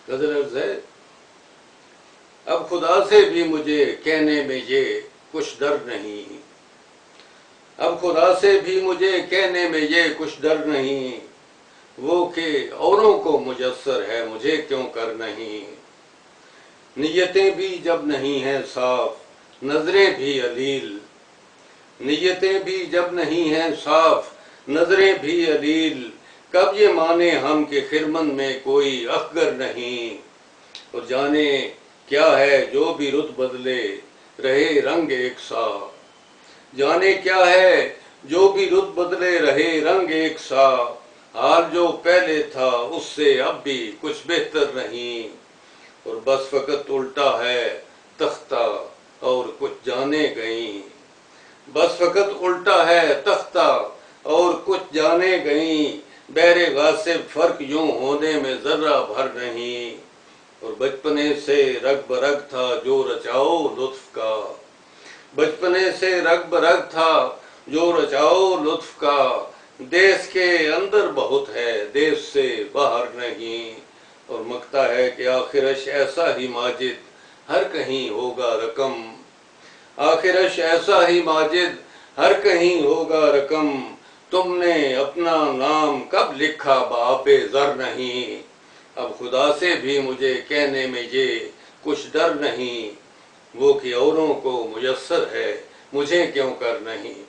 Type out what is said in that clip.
غزل عرض ہے، اب خدا سے بھی مجھے کہنے میں یہ کچھ ڈر نہیں، اب خدا سے بھی مجھے کہنے میں یہ کچھ ڈر نہیں، وہ کہ اوروں کو میسر ہے مجھے کیوں کر نہیں۔ نیتیں بھی جب نہیں ہیں صاف نظریں بھی علیل، نیتیں بھی جب نہیں ہیں صاف نظریں بھی علیل، کب یہ مانے ہم کہ خرمن میں کوئی اخگر نہیں۔ اور جانے کیا ہے جو بھی رت بدلے رہے رنگ ایک سا، جانے کیا ہے جو بھی رت بدلے رہے رنگ ایک سا، حال جو پہلے تھا اس سے اب بھی کچھ بہتر نہیں۔ اور بس فقط الٹا ہے تختہ اور کچھ جانے گئیں، بس فقط الٹا ہے تختہ اور کچھ جانے گئیں، بہر غاصب فرق یوں ہونے میں ذرہ بھر نہیں۔ اور بچپنے سے رگ برگ تھا جو رچاؤ لطف کا، بچپنے سے رگ برگ تھا جو رچاؤ لطف کا، دیس کے اندر بہت ہے دیس سے باہر نہیں۔ اور مکتا ہے کہ آخرش ایسا ہی ماجد ہر کہیں ہوگا رقم، آخرش ایسا ہی ماجد ہر کہیں ہوگا رقم، تم نے اپنا نام کب لکھا بآب زر نہیں۔ اب خدا سے بھی مجھے کہنے میں یہ کچھ ڈر نہیں، وہ کہ اوروں کو میسر ہے مجھے کیوں کر نہیں۔